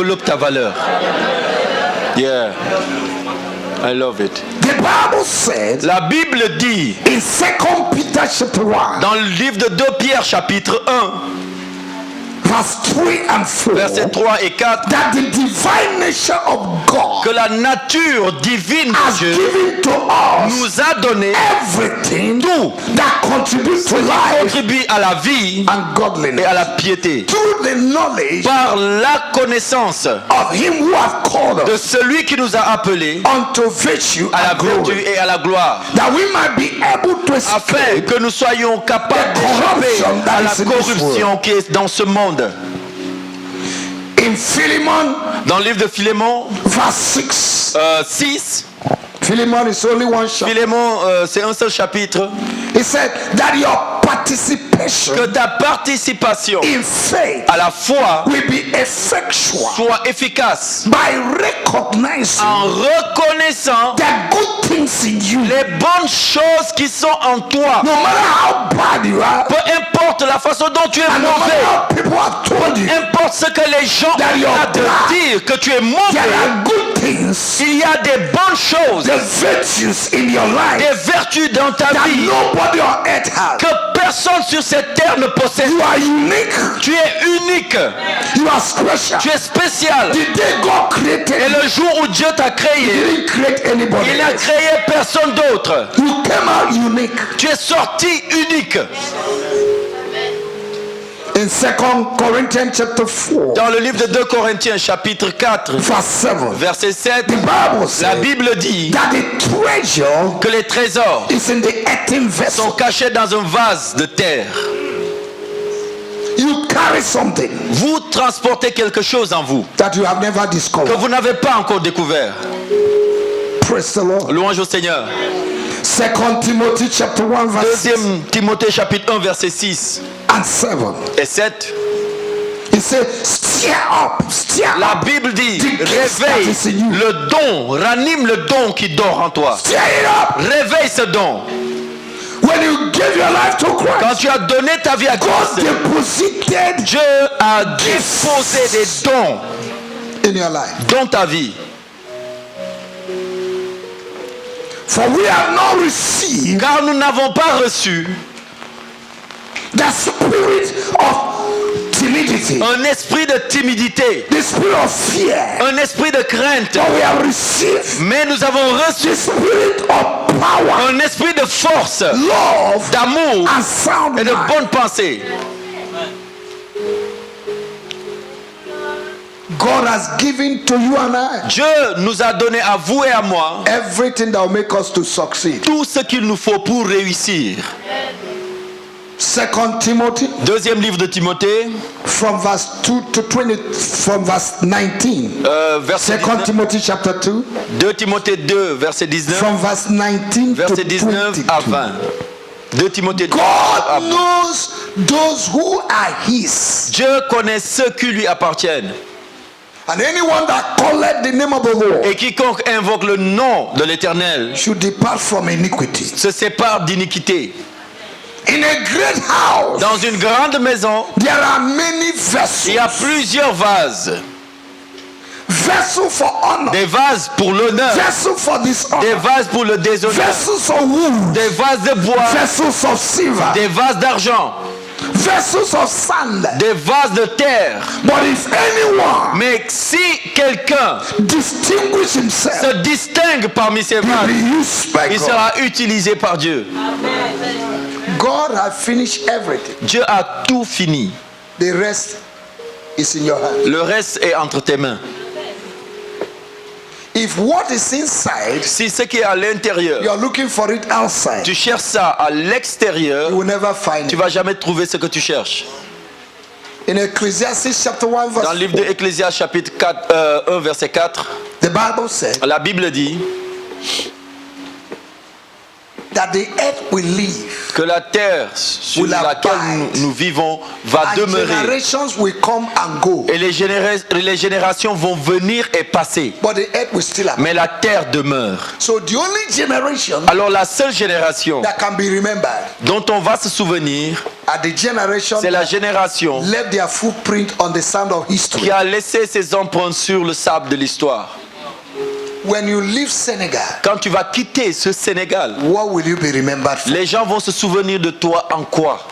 développe ta valeur. Yeah. I love it. The Bible says La Bible dit in 2 Peter chapter 1, dans le livre de 2 Pierre chapitre 1, verse 3 and 4, versets 3 et 4, that the divine nature of God que la nature divine de has Dieu given to us nous a donné everything tout that contributes to ce qui life contribue à la vie and godliness et à la piété through the knowledge par la connaissance of him who hath called de us celui qui nous a appelés unto virtue à la and vertu glory, et à la gloire, that we might be able to afin escape que nous soyons capables d'échapper à la corruption qui est dans ce monde. in Philemon Dans le livre de Philémon verse 6. 6, Philemon is only one chapter. Philémon c'est un seul chapitre, He said that your participation que ta participation in faith à la foi will be effectual soit efficace by recognizing en reconnaissant the good things in you. les bonnes choses qui sont en toi. No matter how bad you are, Peu importe la façon dont tu es and no matter mauvais, how people have told you, importe ce que les gens ont à te dire que tu es there mauvais, are good things, il y a des bonnes choses, the virtues in your life des vertus dans ta that vie nobody on earth has. que personne sur cette terre ne possède. You are unique. Tu es unique, You are special. tu es spécial. The day God created Et you, le jour où Dieu t'a He créé, didn't create anybody il n'a else. créé personne d'autre. You came out unique. Tu es sorti unique. In 2 Corinthians chapter 4, Dans le livre de 2 Corinthiens chapitre 4, verse 7, verset 7, the Bible la says Bible dit that the treasure que les trésors is in the earthen sont vessel. cachés dans un vase de terre. You carry something Vous transportez quelque chose en vous that you have never que discovered. vous n'avez pas encore découvert. Praise the Lord. Louange au Seigneur. 2 Timothy chapter 1 verse 6 Deuxième Timothée chapitre 1 verset 6 and 7. et 7. He said, stir up, stir La up, Bible dit, the gifts that réveille is in you. le don, ranime le don qui dort en toi. Stir it up. Réveille ce don. When you give your life to Christ, Quand tu as donné ta vie à God Christ, deposited Dieu a disposé des dons in your life. dans ta vie. For we have not received Car nous n'avons pas reçu the spirit of timidity, un esprit de timidité, the spirit of fear, un esprit de crainte, but we have received mais nous avons reçu the spirit of power, un esprit de force, love, d'amour and sound et de mind. bonne pensée. God has given to you and I Dieu nous a donné à vous et à moi everything that will make us to succeed. tout ce qu'il nous faut pour réussir. 2 Timothy Deuxième livre de Timothée, from verse 2 to 20, from verse 19. verset 2 19, Timothy chapter 2 2 Timothée 2, verset 19, from verse 19 to verset 19 à 22. 20. 2 Timothée 2. God knows those who are his, Dieu connaît ceux qui lui appartiennent. and anyone that calleth the name of the Lord Et quiconque invoque le nom de l'Éternel should depart from iniquity. se sépare d'iniquité. In a great house Dans une grande maison, there are many il y a vessels. plusieurs vases. Vessel for honor, Des vases pour l'honneur, vessel for des dishonor, vases pour le déshonneur, vessels of wood, des vases de bois, vessels of silver, des vases d'argent, vessels of sand. des vases de terre. But if anyone Mais si quelqu'un distinguish himself, se distingue parmi ces he'll vases, be used by il God. sera utilisé par Dieu. God has finished everything. Dieu a tout fini. The rest is in your hand. Le reste est entre tes mains. If what is inside, Si ce qui est à l'intérieur, you are looking for it outside, tu cherches ça à l'extérieur, you will never find tu it. vas jamais trouver ce que tu cherches. In Ecclesiastes chapter 1 verse Dans le livre 4, de Ecclésias chapitre 4, 1 verset 4, the Bible said la Bible dit that the earth will live que la terre sur will laquelle abide. nous vivons va and demeurer. generations will come and go, Et les générations vont venir et passer. but the earth will still abide. Mais la terre demeure. So the only generation Alors la seule génération that can be remembered dont on va se souvenir, are the generation c'est la that génération left their footprint on the sand of history. qui a laissé ses empreintes sur le sable de l'histoire. When you leave Senegal, Quand tu vas quitter ce Sénégal, what will you be remembered for? les gens vont se souvenir de toi en quoi?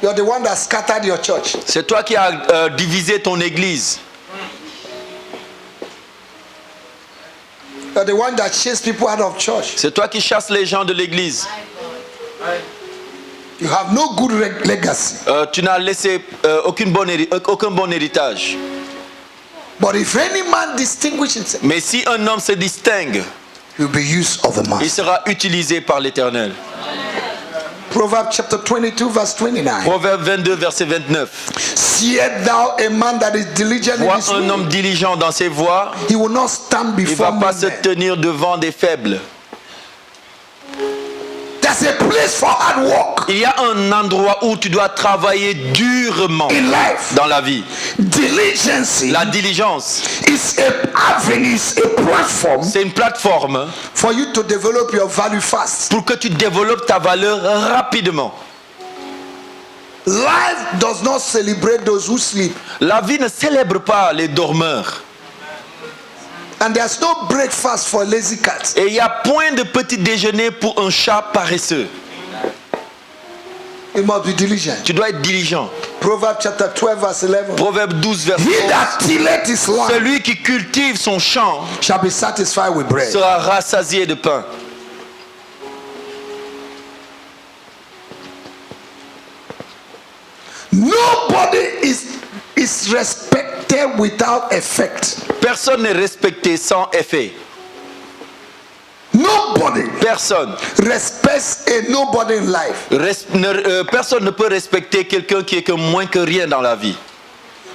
You're the one that scattered your church. C'est toi qui as divisé ton église. You're the one that chased people out of church. C'est toi qui chasses les gens de l'église. You have no good legacy. Tu n'as laissé aucun bon héritage. But if any man distinguish himself, Mais si un homme se distingue, he will be used of the man. il sera utilisé par l'Éternel. Proverbs chapter 22 verse 29. Proverbe 22, verset 29. Seest thou a man that is diligent in Vois his un way? homme diligent dans ses voies, He will not stand il ne before va pas se men. tenir devant des faibles. There's a place for hard work Il y a un endroit où tu dois travailler durement in life. dans la vie. Diligence La diligence, is a avenue, is a platform c'est une plateforme for you to develop your value fast. pour que tu développes ta valeur rapidement. Life does not celebrate those who sleep, La vie ne célèbre pas les dormeurs. and there's no breakfast for lazy cats. Et il n'y a point de petit déjeuner pour un chat paresseux. You must be diligent. Tu dois être diligent. Proverbs chapter 12 verse 11. Proverbe 12, verset He 11. that tilleth his land Celui qui cultive son champ shall be satisfied with bread. sera rassasié de pain. Nobody is respected without effect. Personne n'est respecté sans effet. Nobody Personne. respects a nobody in life. Personne ne peut respecter quelqu'un qui est que moins que rien dans la vie.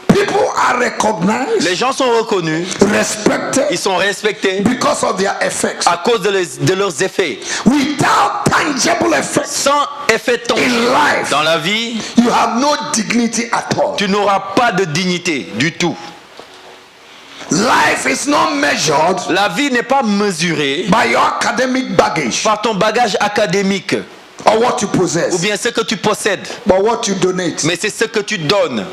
People are recognized, Les gens sont reconnus, respected ils sont respectés because of their effects. à cause de leurs effets. Without tangible effects Sans effet in tangible life, dans la vie, you have no dignity at all. tu n'auras pas de dignité du tout. Life is not measured La vie n'est pas mesurée by your academic baggage par ton bagage académique or what you ou possess, bien ce que tu possèdes, but what you donate. mais c'est ce que tu donnes.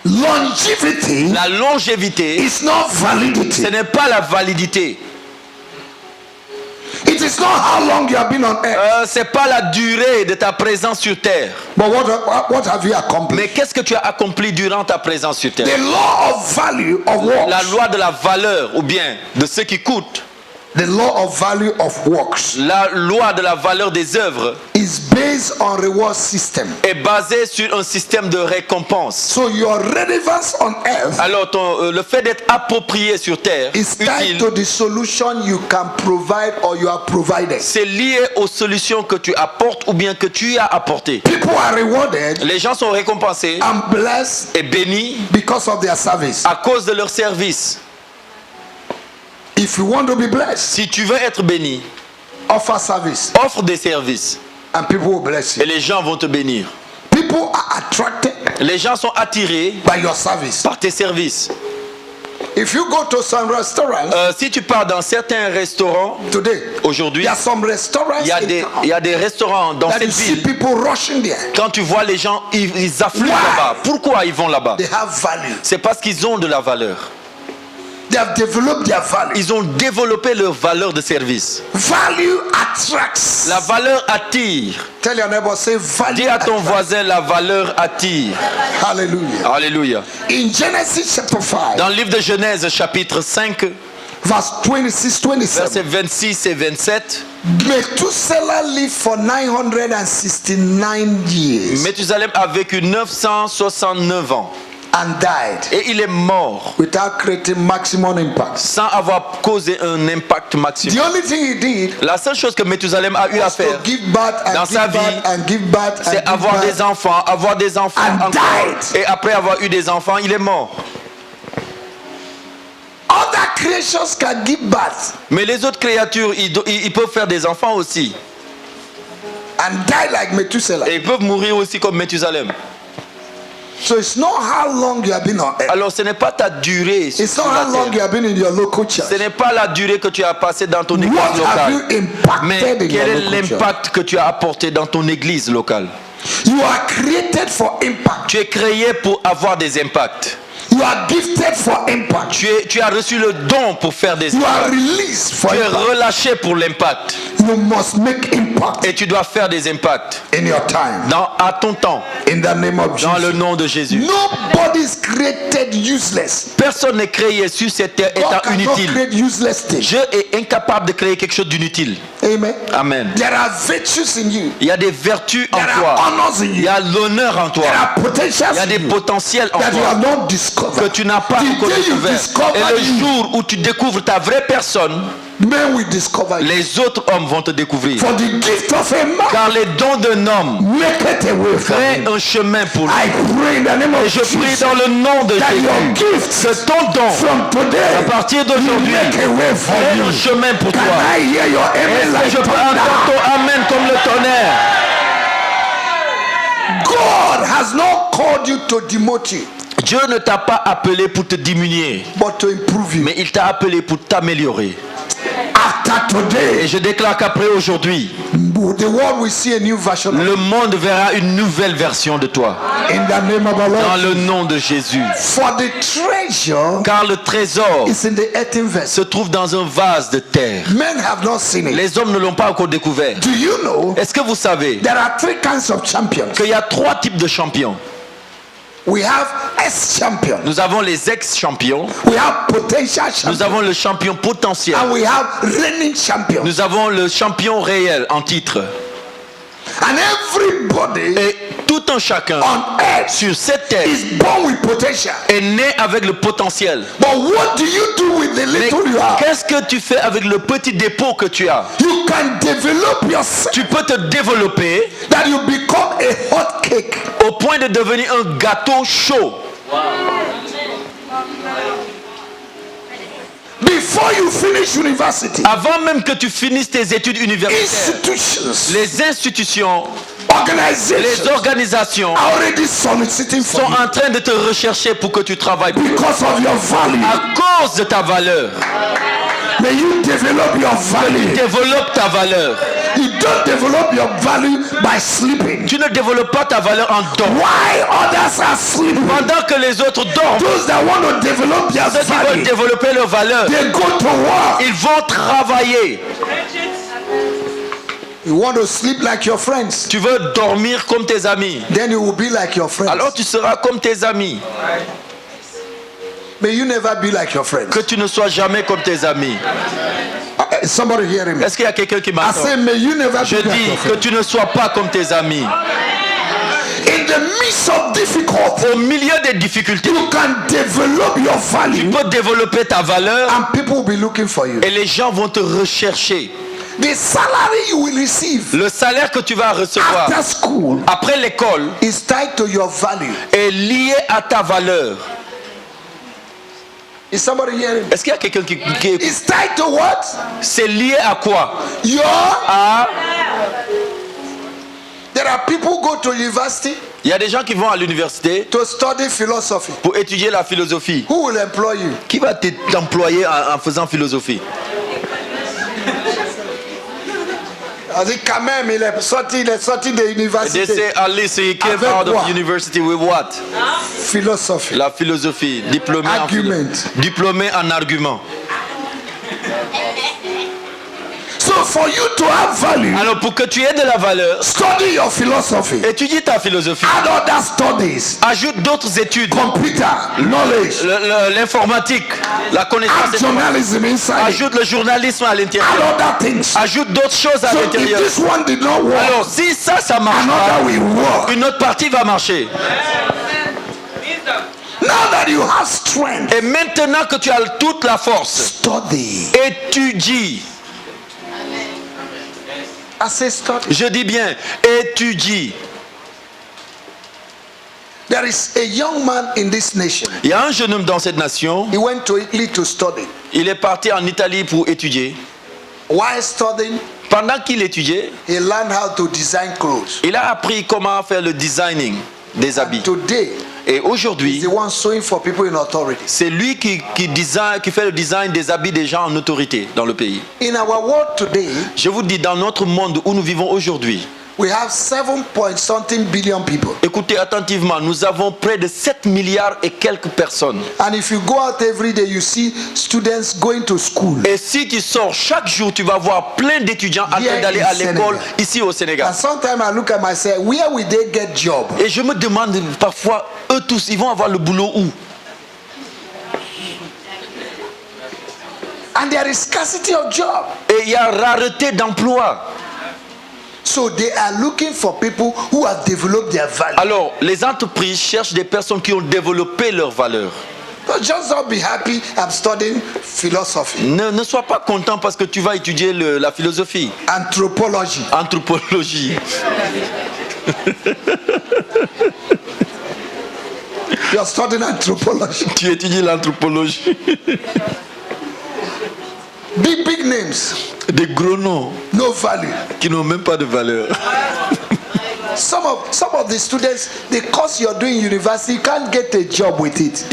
Longevity La longévité, is not ce validity. n'est pas la validité. It is not how long you have been on earth, C'est pas la durée de ta présence sur terre. but what have you accomplished? Mais qu'est-ce que tu as accompli durant ta présence sur terre? The law of value of La works. loi de la valeur ou bien de ce qui coûte. The law of value of works La loi de la valeur des œuvres is based on reward system. est basée sur un système de récompense. So your relevance on earth Alors le fait d'être approprié sur terre, is tied utile, to the solution you can provide or you are provided. c'est lié aux solutions que tu apportes ou bien que tu as apportées. People are rewarded Les gens sont récompensés and blessed et bénis because of their service. à cause de leur service. If you want to be blessed, Si tu veux être béni, offer service offre des services and people will bless et you. les gens vont te bénir. People are attracted Les gens sont attirés by your service. par tes services. If you go to some restaurants Si tu pars dans certains restaurants, today, aujourd'hui, there are some restaurants il y a in des, town il y a des restaurants dans that you cette see ville. people rushing there. Quand tu vois les gens, ils affluent Why? là-bas. Pourquoi ils vont là-bas? They have value. C'est parce qu'ils ont de la valeur. They have developed their value. Ils ont développé leur valeur de service. Value attracts. La valeur attire. Tell your neighbor, say value Dis à ton attracts. voisin, la valeur attire. Hallelujah. Alléluia. In Genesis chapter 5, Dans le livre de Genèse, chapitre 5, verse 26, versets 27, 26 et 27, Methuselah lived for 969 years Méthusalem a vécu 969 ans and died et il est mort without creating maximum impact. sans avoir causé un impact The maximum. only thing he did La seule chose que Méthusalem a eu à was to faire, give birth and dans give sa birth vie, and give birth and c'est give avoir birth. des enfants And encore. died. Et après avoir eu des enfants, il est mort. Other creation creatures can give birth Mais les autres créatures, ils peuvent faire des enfants aussi. and die like Methuselah. Et ils peuvent mourir aussi comme Methusalem. So it's not how long you have been on earth. Alors ce n'est pas ta durée It's sur not la how long you terre. have been in your local church. Ce n'est pas la durée que tu as passée dans ton église What have locale. you impacted Mais in your quel est local church? l'impact que tu as apporté dans ton église locale? You are created for impact. Tu es créé pour avoir des impacts. You are gifted for impact. Tu as reçu le don pour faire des You impacts. are released for Tu es impact. relâché pour l'impact. You must make impact Et tu dois faire des impacts in your time. à ton temps, In the name of dans le Jesus. nom de Jésus. Nobody is created useless. Personne n'est créé sur cette terre God étant cannot inutile. create useless things. Dieu est incapable de créer quelque chose d'inutile. Amen. Amen. There are virtues in you. Il y a des vertus en There are toi. honors in Il you. y a l'honneur en toi. There are potentials Il y a des in you potentiels en that you have toi not discovered. que tu n'as pas The encore day you découvert. discover Et le you, jour où tu découvres ta vraie personne, men will discover you. les autres hommes vont te découvrir. For the gift of a man, Car les dons d'un homme make it a way for créent him. un chemin pour lui. I pray in the name Et of je prie Jesus dans le nom de that your Jésus gift que ton don, from today à partir d'aujourd'hui, make a way for crée you. un chemin pour Can toi. I hear your Est-ce amen que like je peux thunder? entendre ton amen comme le tonnerre? God has not called you to demote you, Dieu ne t'a pas appelé pour te diminuer, but to improve you. mais il t'a appelé pour t'améliorer. After Et today, je déclare qu'après aujourd'hui, the world will see a new version of le monde verra une nouvelle version de toi. in the name of the Dans Lord. le nom de Jésus. For the treasure Car le trésor is in the earthen se vessel. trouve dans un vase de terre. Men have not seen it. Les hommes ne l'ont pas encore découvert. Do you know Est-ce que vous savez there are three kinds of champions? qu'il y a 3 types de champions? We have ex-champions, Nous avons les ex-champions, we have potential nous champions, avons le champion potentiel, and we have reigning champions. nous avons le champion réel en titre. And everybody Et tout un chacun on earth sur cette terre is born with potential. est né avec le potentiel. But what do you do with the Mais little you have? qu'est-ce que tu fais avec le petit dépôt que tu as? You can develop yourself Tu peux te développer that you become a hot cake. au point de devenir un gâteau chaud. Before you finish university, Avant même que tu finisses tes études universitaires, institutions, les institutions, les organizations organisations are already soliciting for sont you en train de te rechercher pour que tu travailles pour eux. because of your value. À cause de ta valeur. May you develop your value. Développe ta valeur. You don't develop your value by sleeping. Tu ne développes pas ta valeur en dormant. Why others are sleeping? Pendant que les autres dorment, Those that want to develop their ceux qui veulent value, développer leur valeur, they go to work. ils vont travailler. You want to sleep like your friends, Tu veux dormir comme tes amis. then you will be like your friends. Alors tu seras comme tes amis. May you never be like your friends. Que tu ne sois jamais comme tes amis. Is somebody hearing me? Est-ce qu'il y a quelqu'un qui I m'entend? say, may you never Je be like dis your que friends. tu ne sois pas comme tes amis. In the midst of difficulty, Au milieu des difficultés, you can develop your tu value, peux développer ta valeur and people will be looking for you. et les gens vont te rechercher. The salary you will receive Le salaire que tu vas recevoir after school après l'école is tied to your value. est lié à ta valeur. Is somebody hearing me? Est-ce qu'il y a quelqu'un qui écoute? It's tied to what? C'est lié à quoi? Your. À... There are people who go to university Il y a des gens qui vont à l'université to study philosophy. pour étudier la philosophie. Who will employ you? Qui va t'employer en faisant philosophie? I dit quand même, il est sorti de They l'université. say, at least he came Avec out quoi? of university with what? Philosophie. La philosophie. Diplômé en, Argument. diplômé en argument. So for you to have value, Alors pour que tu aies de la valeur, study your philosophy. étudie ta philosophie. Add other studies. Ajoute d'autres études. Computer, knowledge. L'informatique, la connaissance. Add journalism inside. Ajoute le journalisme à Add l'intérieur. other things. Ajoute d'autres choses à So if l'intérieur. this one did not work, Alors si ça marche another pas, will work. une autre partie va marcher. Now that you have strength, Et maintenant que tu as toute la force, study. étudie. I say study. Je dis bien, étudie. There is a young man in this nation. Il y a un jeune homme dans cette nation, He went to Italy to study. Il est parti en Italie pour étudier. While studying, Pendant qu'il étudiait, he learned how to design clothes. il a appris comment faire le designing des habits. Today, Et he's aujourd'hui, the one sewing for people in authority. c'est lui qui fait le design des habits des gens en autorité dans le pays. In our world today, Je vous dis, dans notre monde où nous vivons aujourd'hui, we have 7 billion people. écoutez attentivement, nous avons près de 7 milliards et quelques personnes. And if you go out every day, you see students going to school. Et si tu sors chaque jour, tu vas voir plein d'étudiants en train Here d'aller in à l'école Senegal. ici au Sénégal. And sometimes I look at myself, where will they get job? Et je me demande parfois, eux tous, ils vont avoir le boulot où? And there is scarcity of job. Et il y a rareté d'emploi. So they are looking for people who have developed their value. Alors, les entreprises cherchent des personnes qui ont développé leurs valeurs. So just don't be happy I'm studying philosophy, Ne sois pas content parce que tu vas étudier la philosophie, anthropology. anthropologie. You are studying anthropology. Tu étudies l'anthropologie. Big names, Des gros noms no value. qui n'ont même pas de valeur. Some of the students, the course you're doing in university, you can't get a job with it.